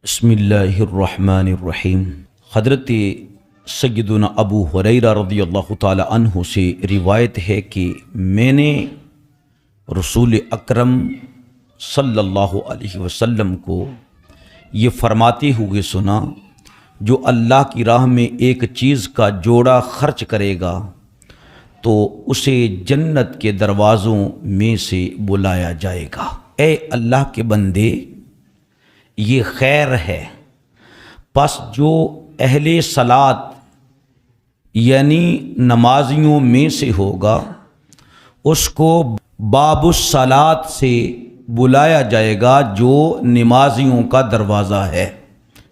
بسم اللہ الرحمن الرحیم۔ حضرت سیدنا ابو ہریرہ رضی اللہ تعالی عنہ سے روایت ہے کہ میں نے رسول اکرم صلی اللہ علیہ وسلم کو یہ فرماتے ہوئے سنا، جو اللہ کی راہ میں ایک چیز کا جوڑا خرچ کرے گا تو اسے جنت کے دروازوں میں سے بلایا جائے گا۔ اے اللہ کے بندے، یہ خیر ہے، پس جو اہل صلاۃ یعنی نمازیوں میں سے ہوگا اس کو باب الصلاۃ سے بلایا جائے گا، جو نمازیوں کا دروازہ ہے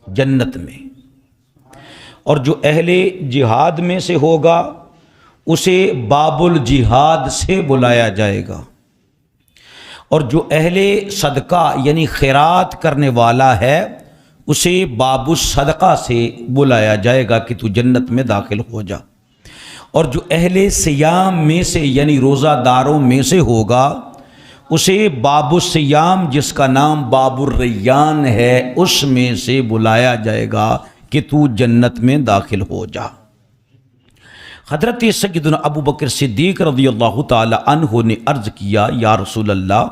جنت میں، اور جو اہل جہاد میں سے ہوگا اسے باب الجہاد سے بلایا جائے گا، اور جو اہل صدقہ یعنی خیرات کرنے والا ہے اسے باب الصدقہ سے بلایا جائے گا کہ تو جنت میں داخل ہو جا، اور جو اہل صیام میں سے یعنی روزہ داروں میں سے ہوگا اسے باب الصیام، جس کا نام باب الریان ہے، اس میں سے بلایا جائے گا کہ تو جنت میں داخل ہو جا۔ حضرت سیدنا ابو بکر صدیق رضی اللہ تعالی عنہ نے عرض کیا، یا رسول اللہ،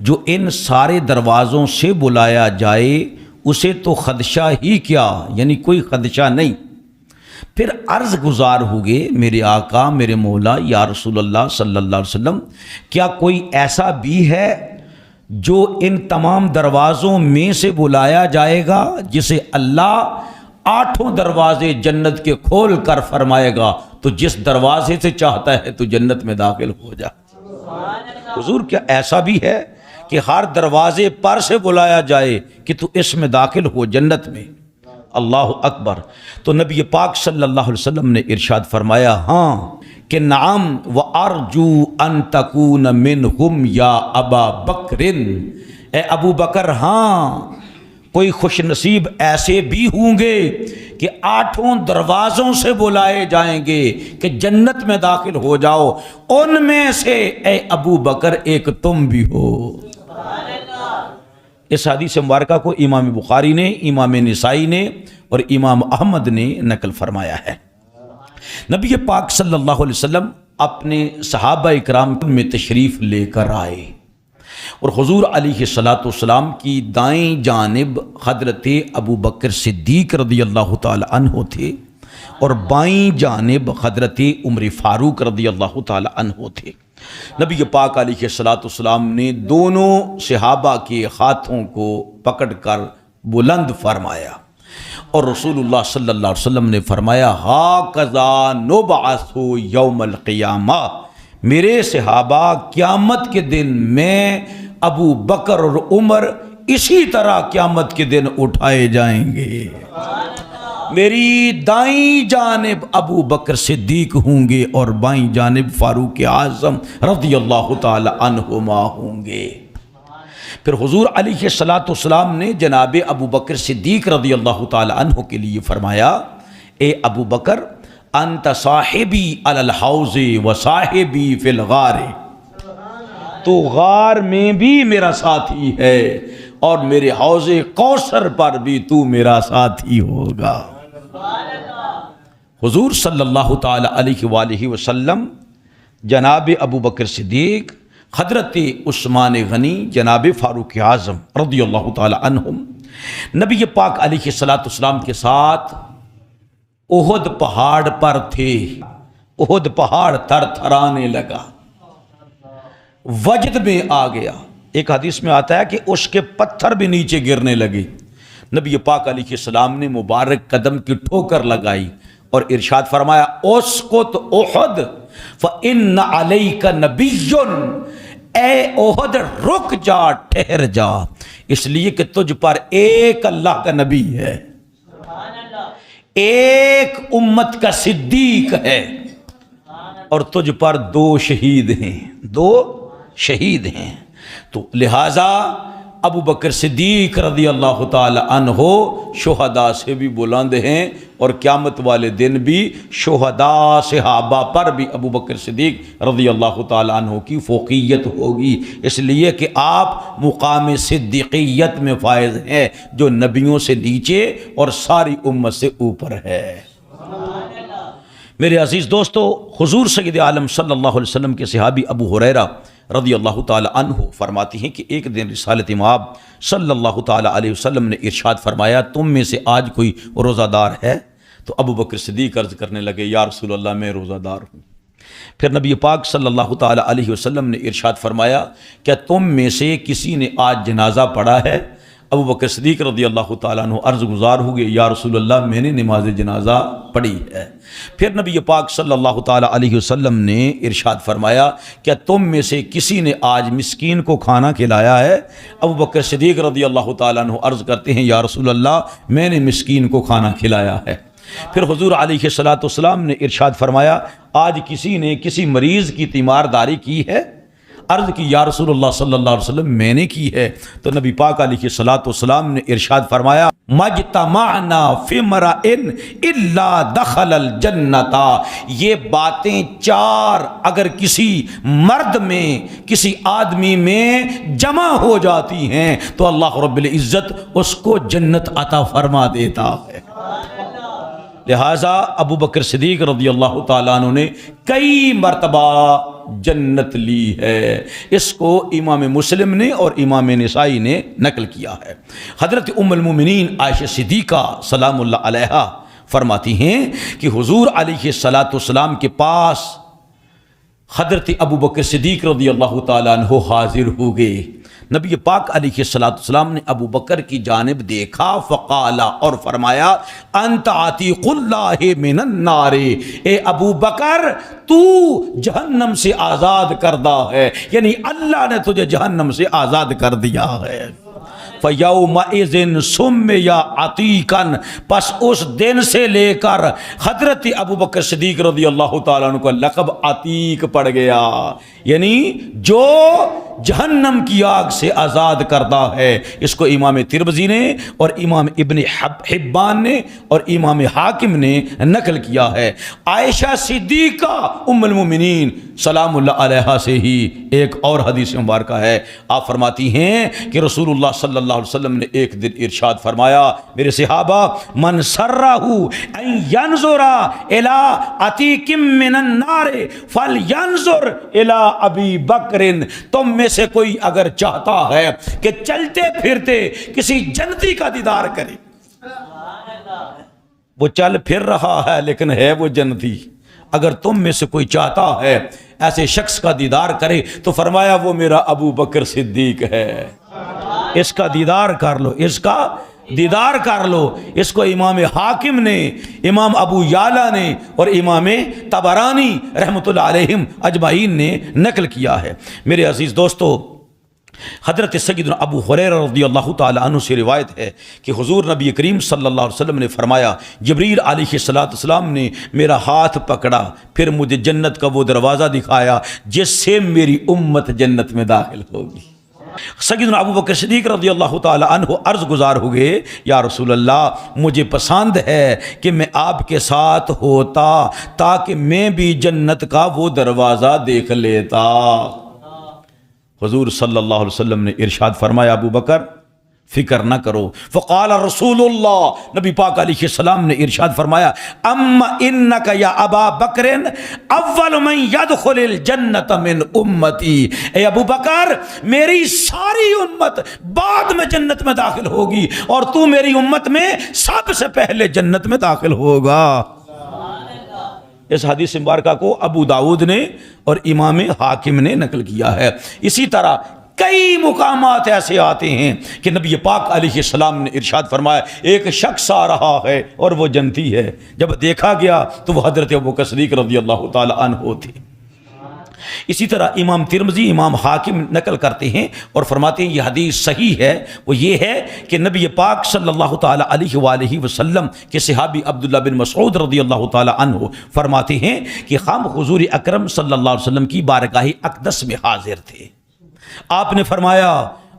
جو ان سارے دروازوں سے بلایا جائے اسے تو خدشہ ہی کیا، یعنی کوئی خدشہ نہیں۔ پھر عرض گزار ہوئے، میرے آقا میرے مولا یا رسول اللہ صلی اللہ علیہ وسلم، کیا کوئی ایسا بھی ہے جو ان تمام دروازوں میں سے بلایا جائے گا جسے اللہ 8 دروازے جنت کے کھول کر فرمائے گا تو جس دروازے سے چاہتا ہے تو جنت میں داخل ہو جا؟ حضور، کیا ایسا بھی ہے کہ ہر دروازے پر سے بلایا جائے کہ تو اس میں داخل ہو جنت میں؟ اللہ اکبر۔ تو نبی پاک صلی اللہ علیہ وسلم نے ارشاد فرمایا، ہاں کہ نعم وَأَرْجُو أَن تَكُونَ مِنْهُمْ یا ابا بکر، اے ابو بکر، ہاں کوئی خوش نصیب ایسے بھی ہوں گے کہ 8 دروازوں سے بلائے جائیں گے کہ جنت میں داخل ہو جاؤ، ان میں سے اے ابو بکر ایک تم بھی ہو۔ اس حدیث مبارکہ کو امام بخاری نے، امام نسائی نے اور امام احمد نے نقل فرمایا ہے۔ نبی پاک صلی اللہ علیہ وسلم اپنے صحابہ اکرام میں تشریف لے کر آئے، اور حضور علیہ السلام کی دائیں جانب حضرت ابو بکر صدیق رضی اللہ تعالی عنہ تھے، اور بائیں جانب حضرت عمر فاروق رضی اللہ تعالی عنہ تھے۔ نبی پاک علیہ السلام نے دونوں صحابہ کے ہاتھوں کو پکڑ کر بلند فرمایا، اور رسول اللہ صلی اللہ علیہ وسلم نے فرمایا، ہاکذا نبعث یوم القیامہ، میرے صحابہ قیامت کے دن میں ابو بکر اور عمر اسی طرح قیامت کے دن اٹھائے جائیں گے۔ میری دائیں جانب ابو بکر صدیق ہوں گے اور بائیں جانب فاروق اعظم رضی اللہ تعالی عنہما ہوں گے۔ پھر حضور علیہ السلام نے جناب ابو بکر صدیق رضی اللہ تعالی عنہ کے لیے فرمایا، اے ابو بکر، انت صاحبی علی الحوض و صاحبی فی الغار، تو غار میں بھی میرا ساتھی ہے اور میرے حوض کوثر پر بھی تو میرا ساتھی ہوگا۔ حضور صلی اللہ تعالی علیہ وآلہ وسلم، جناب ابو بکر صدیق، حضرت عثمان غنی، جناب فاروق اعظم رضی اللہ تعالی عنہم، نبی پاک علیہ السلام کے ساتھ احد پہاڑ پر تھے۔ احد پہاڑ تھر تھرانے لگا، وجد میں آ گیا۔ ایک حدیث میں آتا ہے کہ اس کے پتھر بھی نیچے گرنے لگے۔ نبی پاک علیہ السلام نے مبارک قدم کی ٹھوکر لگائی اور ارشاد فرمایا، اسقط احد فإن علیک نبی، اے احد رک جا، ٹھہر جا، اس لیے کہ تجھ پر ایک اللہ کا نبی ہے، ایک امت کا صدیق ہے، اور تجھ پر 2 شہید ہیں، 2 شہید ہیں۔ تو لہٰذا ابو بکر صدیق رضی اللہ تعالی عنہ شہداء سے بھی بلند ہیں، اور قیامت والے دن بھی شہداء صحابہ پر بھی ابو بکر صدیق رضی اللہ تعالی عنہ کی فوقیت ہوگی، اس لیے کہ آپ مقام صدیقیت میں فائز ہیں جو نبیوں سے نیچے اور ساری امت سے اوپر ہے۔ میرے عزیز دوستو، حضور سید عالم صلی اللہ علیہ وسلم کے صحابی ابو ہریرہ رضی اللہ تعالی عنہ فرماتی ہیں کہ ایک دن رسالت مآب صلی اللہ تعالی علیہ وسلم نے ارشاد فرمایا، تم میں سے آج کوئی روزہ دار ہے؟ تو ابو بکر صدیق عرض کرنے لگے، یا رسول اللہ میں روزہ دار ہوں۔ پھر نبی پاک صلی اللہ تعالی علیہ وسلم نے ارشاد فرمایا، کیا تم میں سے کسی نے آج جنازہ پڑھا ہے؟ ابو بکر صدیق رضی اللہ تعالیٰ عنہ عرض گزار ہوئے، یا رسول اللہ میں نے نماز جنازہ پڑھی ہے۔ پھر نبی پاک صلی اللہ تعالیٰ علیہ وسلم نے ارشاد فرمایا، کیا تم میں سے کسی نے آج مسکین کو کھانا کھلایا ہے؟ ابو بکر صدیق رضی اللہ تعالیٰ عنہ عرض کرتے ہیں، یا رسول اللہ میں نے مسکین کو کھانا کھلایا ہے۔ پھر حضور علیہ الصلوۃ والسلام نے ارشاد فرمایا، آج کسی نے کسی مریض کی تیمارداری کی ہے؟ عرض کی، یا رسول اللہ صلی اللہ علیہ وسلم میں نے کی ہے۔ تو نبی پاک علیہ الصلوۃ والسلام نے ارشاد فرمایا، مجتمعنا فی امرئ الا دخل الجنۃ، یہ باتیں چار اگر کسی مرد میں کسی آدمی میں جمع ہو جاتی ہیں تو اللہ رب العزت اس کو جنت عطا فرما دیتا ہے۔ لہٰذا ابو بکر صدیق رضی اللہ تعالیٰ عنہ نے کئی مرتبہ جنت لی ہے۔ اس کو امام مسلم نے اور امام نسائی نے نقل کیا ہے۔ حضرت ام المومنین عائشہ صدیقہ سلام اللہ علیہا فرماتی ہیں کہ حضور علیہ الصلوۃ والسلام کے پاس حضرت ابو بکر صدیق رضی اللہ تعالیٰ عنہ حاضر ہو گئے۔ نبی پاک علیہ الصلوۃ والسلام نے ابو بکر کی جانب دیکھا، فقالا اور فرمایا، انت عتیق اللہ من النار، اے ابو بکر تو جہنم سے آزاد کردہ ہے، یعنی اللہ نے تجھے جہنم سے آزاد کر دیا ہے۔ فَيَوْمَئِذٍ سُمِّيَ عَتِيقًا، پس اس دن سے لے کر حضرت ابو بکر صدیق رضی اللہ تعالیٰ عنہ کا لقب عتیق پڑ گیا، یعنی جو جہنم کی آگ سے آزاد کردہ ہے۔ اس کو امام ترمذی نے اور امام ابن حبان نے اور امام حاکم نے نقل کیا ہے۔ عائشہ صدیقہ ام المومنین سلام اللہ علیہا سے ہی ایک اور حدیث مبارکہ ہے، آپ فرماتی ہیں کہ رسول اللہ صلی اللہ علیہ وسلم نے ایک دن ارشاد فرمایا، میرے صحابہ، من سرہ ان ینظر الی عتیق من النار فلینظر الی ابی بکر، تم میں سے کوئی اگر چاہتا ہے کہ چلتے پھرتے کسی جنتی کا دیدار کرے، وہ چل پھر رہا ہے لیکن ہے وہ جنتی، اگر تم میں سے کوئی چاہتا ہے ایسے شخص کا دیدار کرے تو فرمایا وہ میرا ابو بکر صدیق ہے، اس کا دیدار کر لو، اس کا دیدار کر لو۔ اس کو امام حاکم نے، امام ابو یعلا نے اور امام طبرانی رحمۃ اللہ علیہم اجمعین نے نقل کیا ہے۔ میرے عزیز دوستو، حضرت سیدنا ابو ہریرہ رضی اللہ تعالی عنہ سے روایت ہے کہ حضور نبی کریم صلی اللہ علیہ وسلم نے فرمایا، جبریل علیہ الصلوۃ والسلام نے میرا ہاتھ پکڑا، پھر مجھے جنت کا وہ دروازہ دکھایا جس سے میری امت جنت میں داخل ہوگی۔ سیدنا ابو بکر صدیق رضی اللہ تعالی عنہ عرض گزار ہوئے، یا رسول اللہ مجھے پسند ہے کہ میں آپ کے ساتھ ہوتا تاکہ میں بھی جنت کا وہ دروازہ دیکھ لیتا۔ حضور صلی اللہ علیہ وسلم نے ارشاد فرمایا، ابو بکر فکر نہ کرو۔ فقال رسول اللہ، نبی پاک علیہ السلام نے ارشاد فرمایا، اما انک یا ابا بکر اول من يدخل الجنت من امتی، اے ابو بکر میری ساری امت بعد میں جنت میں داخل ہوگی اور تو میری امت میں سب سے پہلے جنت میں داخل ہوگا۔ اس حدیث مبارکہ کو ابو داؤد نے اور امام حاکم نے نقل کیا ہے۔ اسی طرح کئی مقامات ایسے آتے ہیں کہ نبی پاک علیہ السلام نے ارشاد فرمایا، ایک شخص آ رہا ہے اور وہ جنتی ہے، جب دیکھا گیا تو وہ حضرت ابو بکر صدیق رضی اللہ تعالی عنہ تھے۔ اسی طرح امام ترمذی، امام حاکم نقل کرتے ہیں اور فرماتے ہیں یہ حدیث صحیح ہے، وہ یہ ہے کہ نبی پاک صلی اللہ تعالی علیہ وآلہ وسلم کے صحابی عبداللہ بن مسعود رضی اللہ تعالی عنہ فرماتے ہیں کہ ہم حضور اکرم صلی اللہ علیہ وسلم کی بارگاہ اقدس میں حاضر تھے۔ آپ نے فرمایا،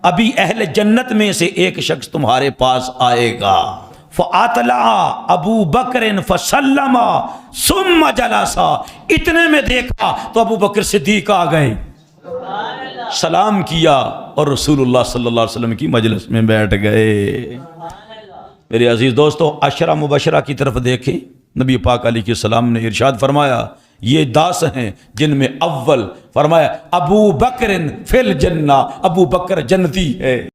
ابھی اہل جنت میں سے ایک شخص تمہارے پاس آئے گا، فَأَطْلَعَ ابو بکر فَسَلَّمَ ثُمَّ جَلَسَ، اتنے میں دیکھا تو ابو بکر صدیق آ گئے، سلام کیا اور رسول اللہ صلی اللہ علیہ وسلم کی مجلس میں بیٹھ گئے۔ میرے عزیز دوستو، عشرہ مبشرہ کی طرف دیکھیں، نبی پاک علیہ السلام نے ارشاد فرمایا یہ 10 ہیں جن میں اول فرمایا ابو بکر فی الجنہ، ابو بکر جنتی ہے۔